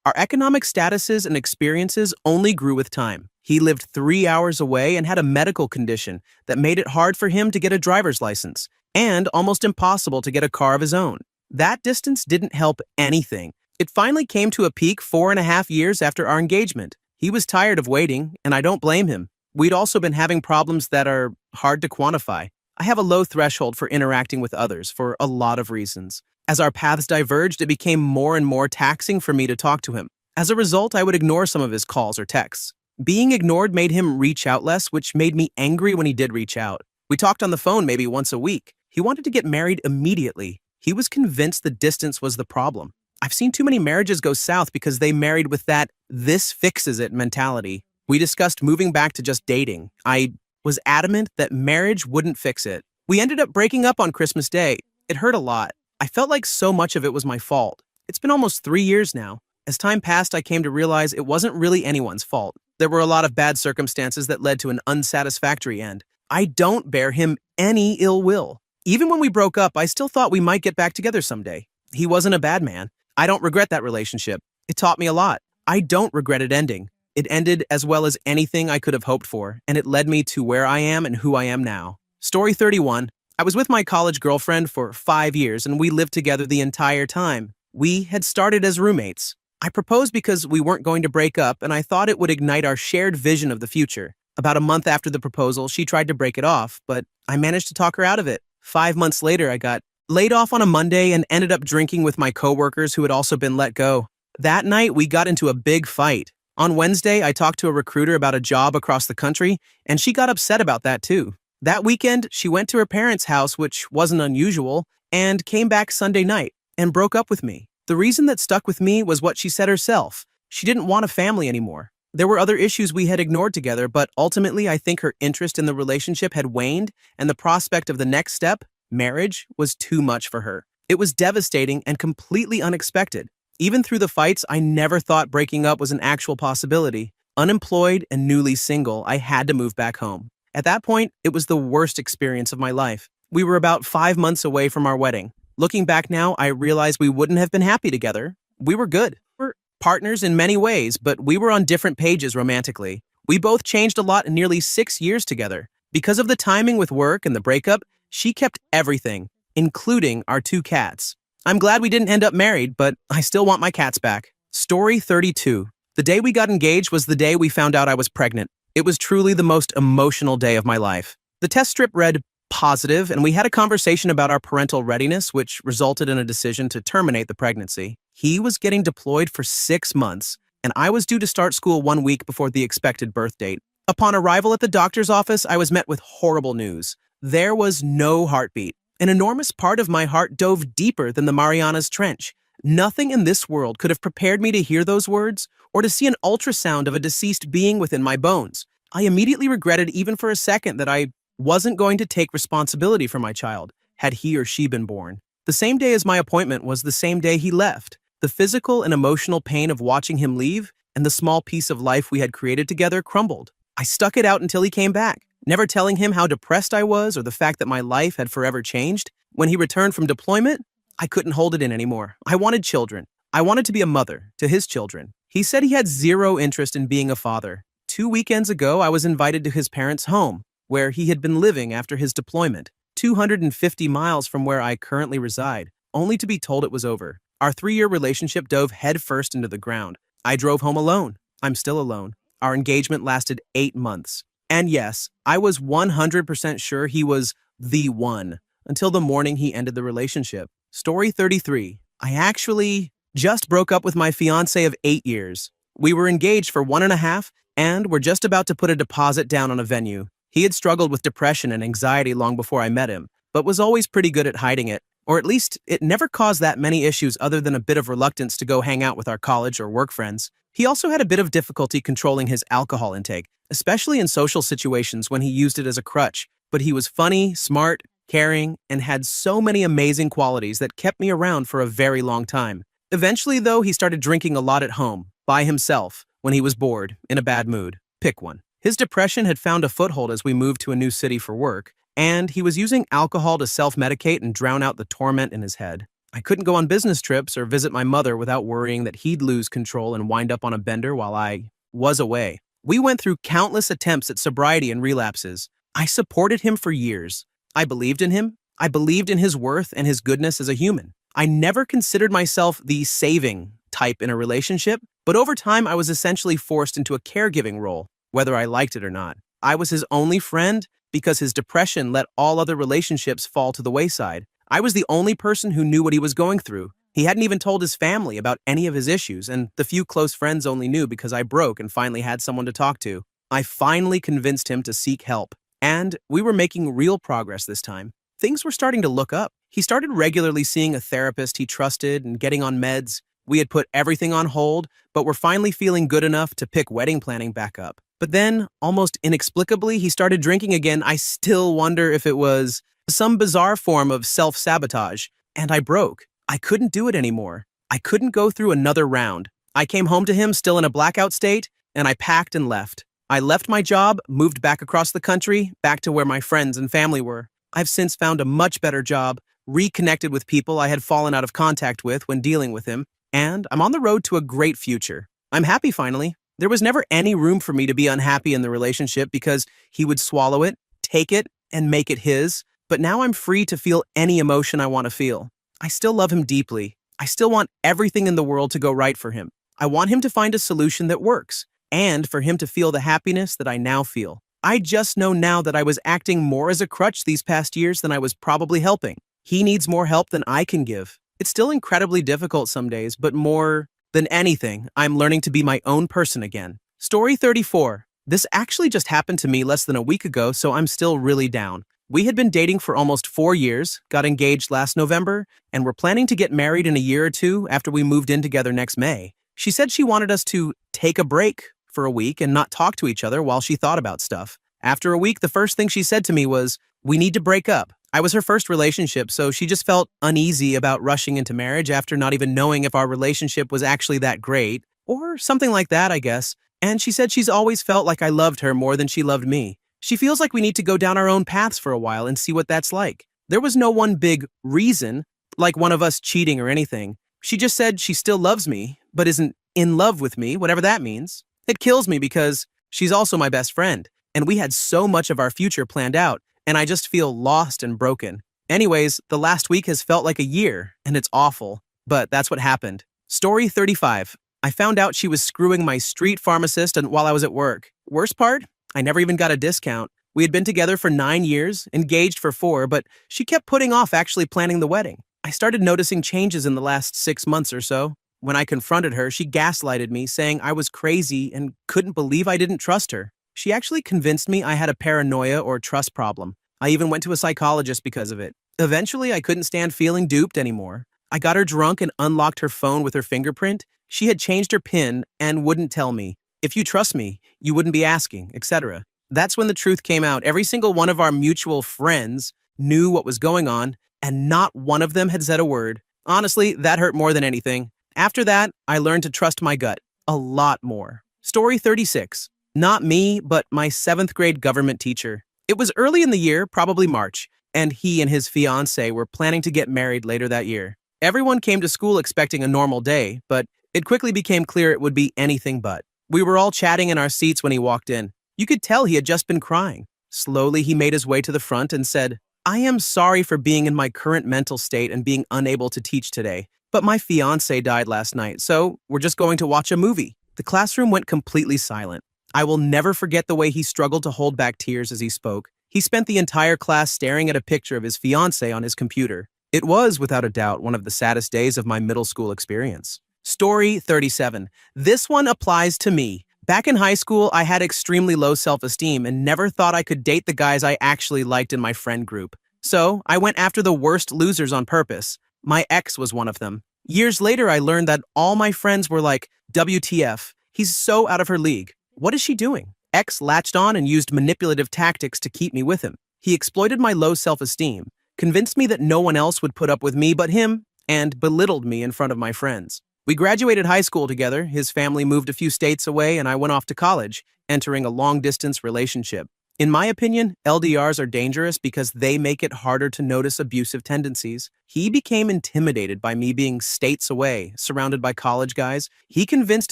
our economic statuses and experiences only grew with time. He lived 3 hours away and had a medical condition that made it hard for him to get a driver's license, and almost impossible to get a car of his own. That distance didn't help anything. It finally came to a peak 4.5 years after our engagement. He was tired of waiting, and I don't blame him. We'd also been having problems that are hard to quantify. I have a low threshold for interacting with others for a lot of reasons. As our paths diverged, it became more and more taxing for me to talk to him. As a result, I would ignore some of his calls or texts. Being ignored made him reach out less, which made me angry when he did reach out. We talked on the phone maybe once a week. He wanted to get married immediately. He was convinced the distance was the problem. I've seen too many marriages go south because they married with that "this fixes it" mentality. We discussed moving back to just dating. I was adamant that marriage wouldn't fix it. We ended up breaking up on Christmas Day. It hurt a lot. I felt like so much of it was my fault. It's been almost 3 years now. As time passed, I came to realize it wasn't really anyone's fault. There were a lot of bad circumstances that led to an unsatisfactory end. I don't bear him any ill will. Even when we broke up, I still thought we might get back together someday. He wasn't a bad man. I don't regret that relationship. It taught me a lot. I don't regret it ending. It ended as well as anything I could have hoped for, and it led me to where I am and who I am now. Story 31. I was with my college girlfriend for 5 years, and we lived together the entire time. We had started as roommates. I proposed because we weren't going to break up, and I thought it would ignite our shared vision of the future. About a month after the proposal, she tried to break it off, but I managed to talk her out of it. 5 months later, I got laid off on a Monday and ended up drinking with my coworkers who had also been let go. That night, we got into a big fight. On Wednesday, I talked to a recruiter about a job across the country, and she got upset about that too. That weekend, she went to her parents' house, which wasn't unusual, and came back Sunday night and broke up with me. The reason that stuck with me was what she said herself. She didn't want a family anymore. There were other issues we had ignored together, but ultimately I think her interest in the relationship had waned, and the prospect of the next step, marriage, was too much for her. It was devastating and completely unexpected. Even through the fights, I never thought breaking up was an actual possibility. Unemployed and newly single, I had to move back home. At that point, it was the worst experience of my life. We were about 5 months away from our wedding. Looking back now, I realize we wouldn't have been happy together. We were good. We're partners in many ways, but we were on different pages romantically. We both changed a lot in nearly 6 years together. Because of the timing with work and the breakup, she kept everything, including our 2 cats. I'm glad we didn't end up married, but I still want my cats back. Story 32. The day we got engaged was the day we found out I was pregnant. It was truly the most emotional day of my life. The test strip read positive, and we had a conversation about our parental readiness, which resulted in a decision to terminate the pregnancy. He was getting deployed for 6 months, and I was due to start school 1 week before the expected birth date. Upon arrival at the doctor's office, I was met with horrible news. There was no heartbeat. An enormous part of my heart dove deeper than the Marianas Trench. Nothing in this world could have prepared me to hear those words or to see an ultrasound of a deceased being within my bones. I immediately regretted even for a second that I wasn't going to take responsibility for my child, had he or she been born. The same day as my appointment was the same day he left. The physical and emotional pain of watching him leave and the small piece of life we had created together crumbled. I stuck it out until he came back, never telling him how depressed I was or the fact that my life had forever changed. When he returned from deployment, I couldn't hold it in anymore. I wanted children. I wanted to be a mother to his children. He said he had zero interest in being a father. 2 weekends ago, I was invited to his parents' home, where he had been living after his deployment, 250 miles from where I currently reside, only to be told it was over. Our 3-year relationship dove headfirst into the ground. I drove home alone. I'm still alone. Our engagement lasted 8 months. And yes, I was 100% sure he was the one, until the morning he ended the relationship. Story 33. I actually just broke up with my fiancé of 8 years. We were engaged for 1.5 and were just about to put a deposit down on a venue. He had struggled with depression and anxiety long before I met him, but was always pretty good at hiding it. Or at least, it never caused that many issues other than a bit of reluctance to go hang out with our college or work friends. He also had a bit of difficulty controlling his alcohol intake, especially in social situations when he used it as a crutch. But he was funny, smart, caring, and had so many amazing qualities that kept me around for a very long time. Eventually, though, he started drinking a lot at home, by himself, when he was bored, in a bad mood. Pick one. His depression had found a foothold as we moved to a new city for work, and he was using alcohol to self-medicate and drown out the torment in his head. I couldn't go on business trips or visit my mother without worrying that he'd lose control and wind up on a bender while I was away. We went through countless attempts at sobriety and relapses. I supported him for years. I believed in him. I believed in his worth and his goodness as a human. I never considered myself the saving type in a relationship, but over time I was essentially forced into a caregiving role, whether I liked it or not. I was his only friend because his depression let all other relationships fall to the wayside. I was the only person who knew what he was going through. He hadn't even told his family about any of his issues, and the few close friends only knew because I broke and finally had someone to talk to. I finally convinced him to seek help, and we were making real progress this time. Things were starting to look up. He started regularly seeing a therapist he trusted and getting on meds. We had put everything on hold, but were finally feeling good enough to pick wedding planning back up. But then, almost inexplicably, he started drinking again. I still wonder if it was some bizarre form of self-sabotage, and I broke. I couldn't do it anymore. I couldn't go through another round. I came home to him still in a blackout state, and I packed and left. I left my job, moved back across the country, back to where my friends and family were. I've since found a much better job, reconnected with people I had fallen out of contact with when dealing with him, and I'm on the road to a great future. I'm happy finally. There was never any room for me to be unhappy in the relationship because he would swallow it, take it, and make it his. But now I'm free to feel any emotion I want to feel. I still love him deeply. I still want everything in the world to go right for him. I want him to find a solution that works, and for him to feel the happiness that I now feel. I just know now that I was acting more as a crutch these past years than I was probably helping. He needs more help than I can give. It's still incredibly difficult some days, but more than anything, I'm learning to be my own person again. Story 34. This actually just happened to me less than a week ago, so I'm still really down. We had been dating for almost 4 years, got engaged last November, and were planning to get married in a year or two after we moved in together next May. She said she wanted us to take a break for a week and not talk to each other while she thought about stuff. After a week, the first thing she said to me was, "We need to break up." I was her first relationship, so she just felt uneasy about rushing into marriage after not even knowing if our relationship was actually that great, or something like that, I guess. And she said she's always felt like I loved her more than she loved me. She feels like we need to go down our own paths for a while and see what that's like. There was no one big reason, like one of us cheating or anything. She just said she still loves me, but isn't in love with me, whatever that means. It kills me because she's also my best friend, and we had so much of our future planned out, and I just feel lost and broken. Anyways, the last week has felt like a year, and it's awful, but that's what happened. Story 35. I found out she was screwing my street pharmacist while I was at work. Worst part? I never even got a discount. We had been together for 9 years, engaged for 4, but she kept putting off actually planning the wedding. I started noticing changes in the last 6 months or so. When I confronted her, she gaslighted me, saying I was crazy and couldn't believe I didn't trust her. She actually convinced me I had a paranoia or trust problem. I even went to a psychologist because of it. Eventually, I couldn't stand feeling duped anymore. I got her drunk and unlocked her phone with her fingerprint. She had changed her PIN and wouldn't tell me. If you trust me, you wouldn't be asking, etc. That's when the truth came out. Every single one of our mutual friends knew what was going on, and not one of them had said a word. Honestly, that hurt more than anything. After that, I learned to trust my gut a lot more. Story 36. Not me, but my 7th grade government teacher. It was early in the year, probably March, and he and his fiancée were planning to get married later that year. Everyone came to school expecting a normal day, but it quickly became clear it would be anything but. We were all chatting in our seats when he walked in. You could tell he had just been crying. Slowly, he made his way to the front and said, "I am sorry for being in my current mental state and being unable to teach today, but my fiancé died last night, so we're just going to watch a movie." The classroom went completely silent. I will never forget the way he struggled to hold back tears as he spoke. He spent the entire class staring at a picture of his fiancée on his computer. It was, without a doubt, one of the saddest days of my middle school experience. Story 37. This one applies to me. Back in high school, I had extremely low self-esteem and never thought I could date the guys I actually liked in my friend group. So, I went after the worst losers on purpose. My ex was one of them. Years later, I learned that all my friends were like, WTF, he's so out of her league. What is she doing? X latched on and used manipulative tactics to keep me with him. He exploited my low self-esteem, convinced me that no one else would put up with me but him, and belittled me in front of my friends. We graduated high school together, his family moved a few states away, and I went off to college, entering a long-distance relationship. In my opinion, LDRs are dangerous because they make it harder to notice abusive tendencies. He became intimidated by me being states away, surrounded by college guys. He convinced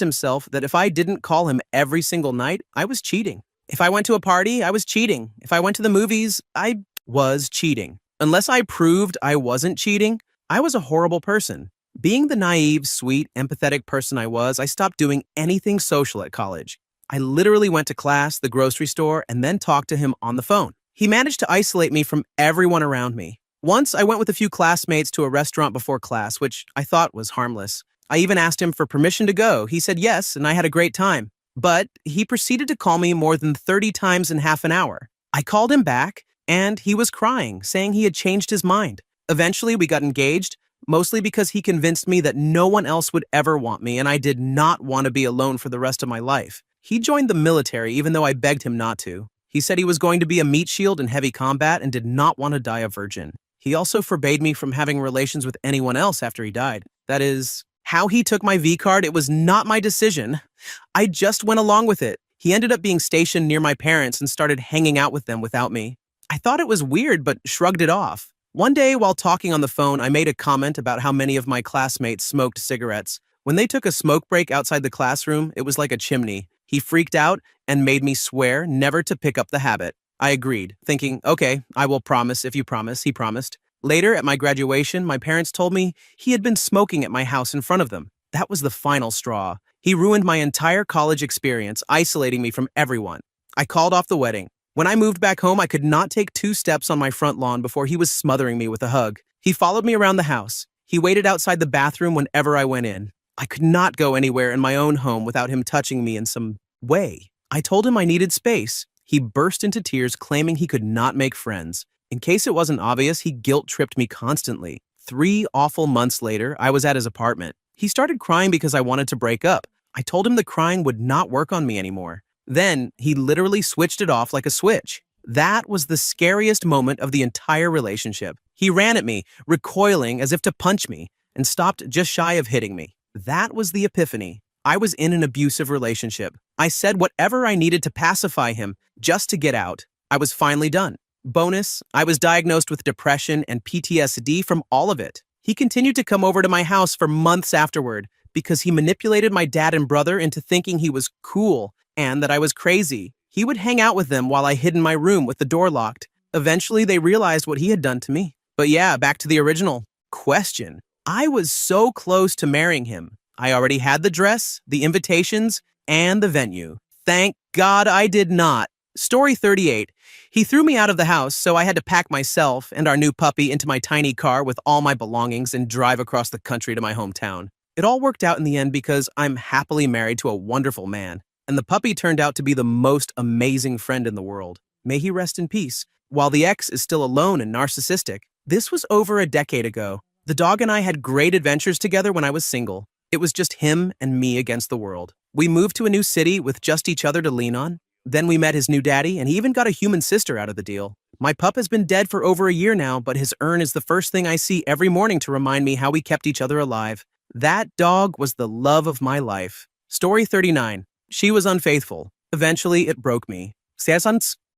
himself that if I didn't call him every single night, I was cheating. If I went to a party, I was cheating. If I went to the movies, I was cheating. Unless I proved I wasn't cheating, I was a horrible person. Being the naive, sweet, empathetic person I was, I stopped doing anything social at college. I literally went to class, the grocery store, and then talked to him on the phone. He managed to isolate me from everyone around me. Once, I went with a few classmates to a restaurant before class, which I thought was harmless. I even asked him for permission to go. He said yes, and I had a great time. But he proceeded to call me more than 30 times in half an hour. I called him back, and he was crying, saying he had changed his mind. Eventually, we got engaged, mostly because he convinced me that no one else would ever want me, and I did not want to be alone for the rest of my life. He joined the military even though I begged him not to. He said he was going to be a meat shield in heavy combat and did not want to die a virgin. He also forbade me from having relations with anyone else after he died. That is, how he took my V card, it was not my decision. I just went along with it. He ended up being stationed near my parents and started hanging out with them without me. I thought it was weird, but shrugged it off. One day, while talking on the phone, I made a comment about how many of my classmates smoked cigarettes. When they took a smoke break outside the classroom, it was like a chimney. He freaked out and made me swear never to pick up the habit. I agreed, thinking, okay, I will promise if you promise, he promised. Later, at my graduation, my parents told me he had been smoking at my house in front of them. That was the final straw. He ruined my entire college experience, isolating me from everyone. I called off the wedding. When I moved back home, I could not take 2 steps on my front lawn before he was smothering me with a hug. He followed me around the house. He waited outside the bathroom whenever I went in. I could not go anywhere in my own home without him touching me in some way. I told him I needed space. He burst into tears, claiming he could not make friends. In case it wasn't obvious, he guilt-tripped me constantly. 3 awful months later, I was at his apartment. He started crying because I wanted to break up. I told him the crying would not work on me anymore. Then, he literally switched it off like a switch. That was the scariest moment of the entire relationship. He ran at me, recoiling as if to punch me, and stopped just shy of hitting me. That was the epiphany. I was in an abusive relationship. I said whatever I needed to pacify him, just to get out. I was finally done. Bonus, I was diagnosed with depression and PTSD from all of it. He continued to come over to my house for months afterward because he manipulated my dad and brother into thinking he was cool and that I was crazy. He would hang out with them while I hid in my room with the door locked. Eventually, they realized what he had done to me. But yeah, back to the original question. I was so close to marrying him. I already had the dress, the invitations, and the venue. Thank God I did not. Story 38. He threw me out of the house, so I had to pack myself and our new puppy into my tiny car with all my belongings and drive across the country to my hometown. It all worked out in the end because I'm happily married to a wonderful man, and the puppy turned out to be the most amazing friend in the world. May he rest in peace. While the ex is still alone and narcissistic, this was over a decade ago. The dog and I had great adventures together when I was single. It was just him and me against the world. We moved to a new city with just each other to lean on. Then we met his new daddy, and he even got a human sister out of the deal. My pup has been dead for over a year now, but his urn is the first thing I see every morning to remind me how we kept each other alive. That dog was the love of my life. Story 39. She was unfaithful. Eventually, it broke me.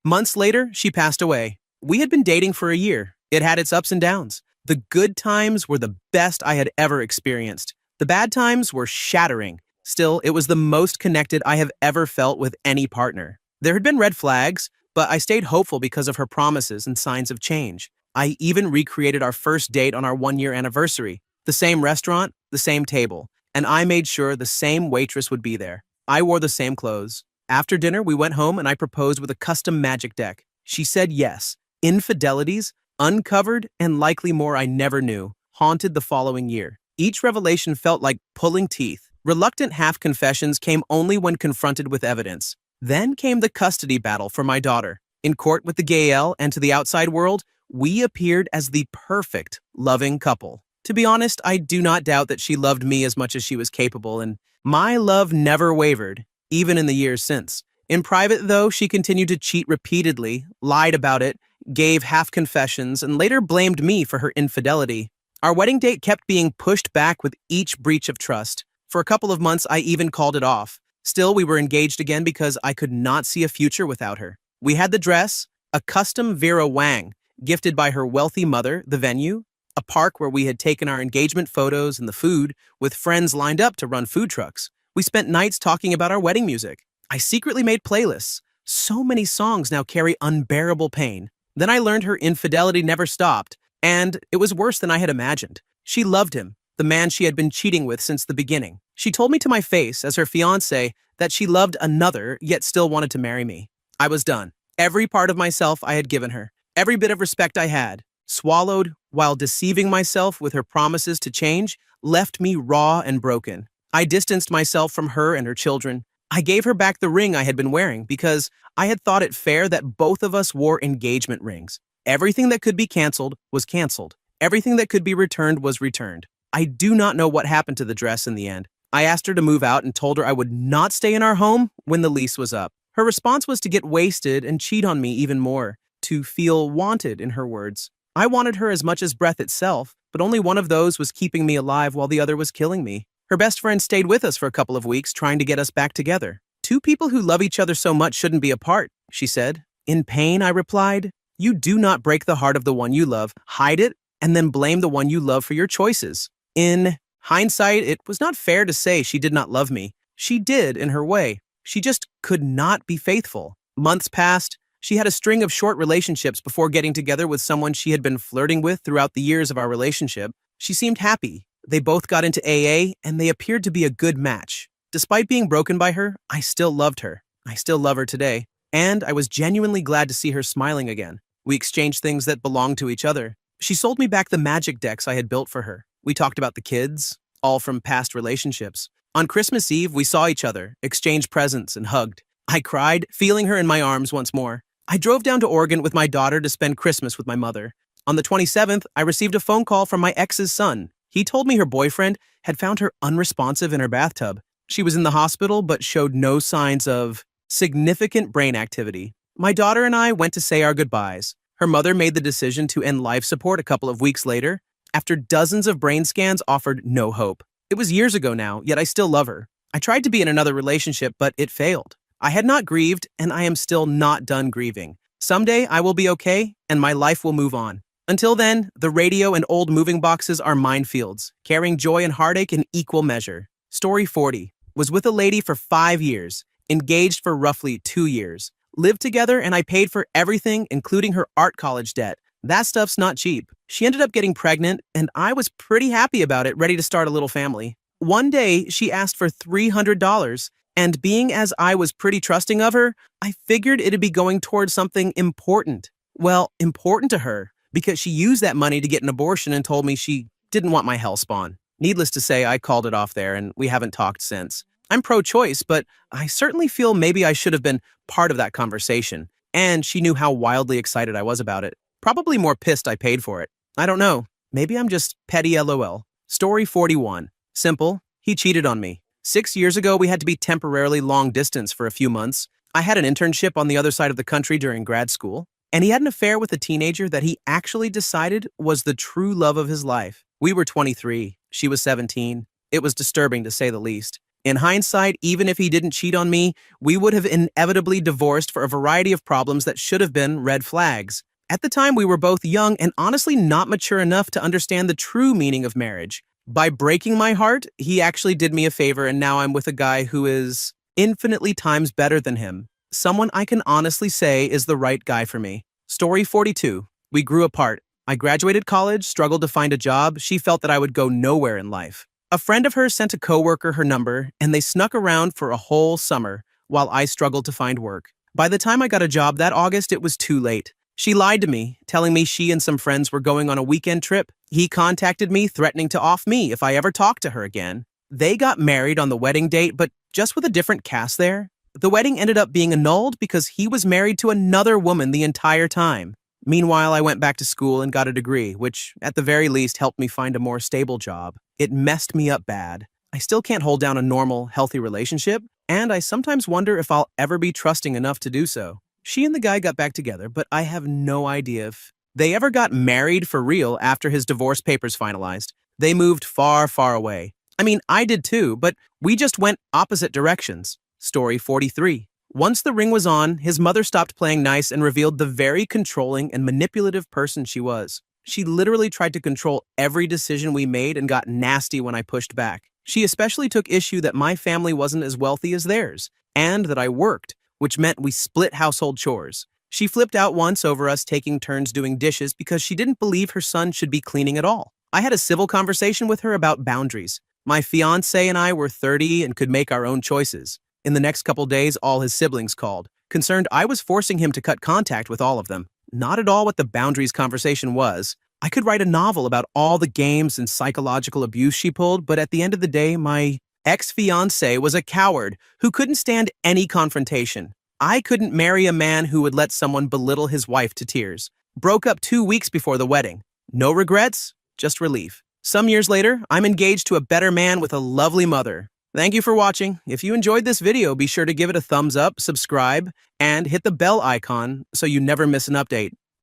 Months later, she passed away. We had been dating for a year. It had its ups and downs. The good times were the best I had ever experienced. The bad times were shattering. Still, it was the most connected I have ever felt with any partner. There had been red flags, but I stayed hopeful because of her promises and signs of change. I even recreated our first date on our 1-year anniversary. The same restaurant, the same table, and I made sure the same waitress would be there. I wore the same clothes. After dinner, we went home and I proposed with a custom magic deck. She said yes. Infidelities, uncovered, and likely more I never knew, haunted the following year. Each revelation felt like pulling teeth. Reluctant half-confessions came only when confronted with evidence. Then came the custody battle for my daughter. In court with the Gael and to the outside world, we appeared as the perfect, loving couple. To be honest, I do not doubt that she loved me as much as she was capable, and my love never wavered, even in the years since. In private, though, she continued to cheat repeatedly, lied about it, gave half-confessions, and later blamed me for her infidelity. Our wedding date kept being pushed back with each breach of trust. For a couple of months, I even called it off. Still, we were engaged again because I could not see a future without her. We had the dress, a custom Vera Wang, gifted by her wealthy mother, the venue, a park where we had taken our engagement photos and the food, with friends lined up to run food trucks. We spent nights talking about our wedding music. I secretly made playlists. So many songs now carry unbearable pain. Then I learned her infidelity never stopped, and it was worse than I had imagined. She loved him, the man she had been cheating with since the beginning. She told me to my face, as her fiancé, that she loved another, yet still wanted to marry me. I was done. Every part of myself I had given her, every bit of respect I had, swallowed while deceiving myself with her promises to change, left me raw and broken. I distanced myself from her and her children. I gave her back the ring I had been wearing because I had thought it fair that both of us wore engagement rings. Everything that could be canceled was canceled. Everything that could be returned was returned. I do not know what happened to the dress in the end. I asked her to move out and told her I would not stay in our home when the lease was up. Her response was to get wasted and cheat on me even more, to feel wanted, in her words. I wanted her as much as breath itself, but only one of those was keeping me alive while the other was killing me. Her best friend stayed with us for a couple of weeks, trying to get us back together. Two people who love each other so much shouldn't be apart, she said. In pain, I replied, you do not break the heart of the one you love, hide it, and then blame the one you love for your choices. In hindsight, it was not fair to say she did not love me. She did in her way. She just could not be faithful. Months passed. She had a string of short relationships before getting together with someone she had been flirting with throughout the years of our relationship. She seemed happy. They both got into AA, and they appeared to be a good match. Despite being broken by her, I still loved her. I still love her today. And I was genuinely glad to see her smiling again. We exchanged things that belonged to each other. She sold me back the magic decks I had built for her. We talked about the kids, all from past relationships. On Christmas Eve, we saw each other, exchanged presents, and hugged. I cried, feeling her in my arms once more. I drove down to Oregon with my daughter to spend Christmas with my mother. On the 27th, I received a phone call from my ex's son. He told me her boyfriend had found her unresponsive in her bathtub. She was in the hospital but showed no signs of significant brain activity. My daughter and I went to say our goodbyes. Her mother made the decision to end life support a couple of weeks later, after dozens of brain scans offered no hope. It was years ago now, yet I still love her. I tried to be in another relationship, but it failed. I had not grieved, and I am still not done grieving. Someday I will be okay, and my life will move on. Until then, the radio and old moving boxes are minefields, carrying joy and heartache in equal measure. Story 40. Was with a lady for 5 years, engaged for roughly 2 years. Lived together, and I paid for everything, including her art college debt. That stuff's not cheap. She ended up getting pregnant, and I was pretty happy about it, ready to start a little family. One day, she asked for $300, and being as I was pretty trusting of her, I figured it'd be going towards something important. Well, important to her, because she used that money to get an abortion and told me she didn't want my hell spawn. Needless to say, I called it off there, and we haven't talked since. I'm pro-choice, but I certainly feel maybe I should have been part of that conversation, and she knew how wildly excited I was about it. Probably more pissed I paid for it. I don't know. Maybe I'm just petty LOL. Story 41. Simple. He cheated on me. 6 years ago, we had to be temporarily long distance for a few months. I had an internship on the other side of the country during grad school, and he had an affair with a teenager that he actually decided was the true love of his life. We were 23. She was 17. It was disturbing, to say the least. In hindsight, even if he didn't cheat on me, we would have inevitably divorced for a variety of problems that should have been red flags. At the time, we were both young and honestly not mature enough to understand the true meaning of marriage. By breaking my heart, he actually did me a favor, and now I'm with a guy who is infinitely times better than him. Someone I can honestly say is the right guy for me. Story 42. We grew apart. I graduated college, struggled to find a job. She felt that I would go nowhere in life. A friend of hers sent a coworker her number, and they snuck around for a whole summer while I struggled to find work. By the time I got a job that August, it was too late. She lied to me, telling me she and some friends were going on a weekend trip. He contacted me, threatening to off me if I ever talked to her again. They got married on the wedding date, but just with a different cast there. The wedding ended up being annulled because he was married to another woman the entire time. Meanwhile, I went back to school and got a degree, which at the very least helped me find a more stable job. It messed me up bad. I still can't hold down a normal, healthy relationship, and I sometimes wonder if I'll ever be trusting enough to do so. She and the guy got back together, but I have no idea if they ever got married for real after his divorce papers finalized. They moved far, far away. I mean, I did too, but we just went opposite directions. Story 43. Once the ring was on, his mother stopped playing nice and revealed the very controlling and manipulative person she was. She literally tried to control every decision we made and got nasty when I pushed back. She especially took issue that my family wasn't as wealthy as theirs, and that I worked, which meant we split household chores. She flipped out once over us taking turns doing dishes because she didn't believe her son should be cleaning at all. I had a civil conversation with her about boundaries. My fiancé and I were 30 and could make our own choices. In the next couple days, all his siblings called, concerned I was forcing him to cut contact with all of them. Not at all what the boundaries conversation was. I could write a novel about all the games and psychological abuse she pulled, but at the end of the day, my ex-fiancé was a coward who couldn't stand any confrontation. I couldn't marry a man who would let someone belittle his wife to tears. Broke up 2 weeks before the wedding. No regrets, just relief. Some years later, I'm engaged to a better man with a lovely mother. Thank you for watching. If you enjoyed this video, be sure to give it a thumbs up, subscribe, and hit the bell icon so you never miss an update.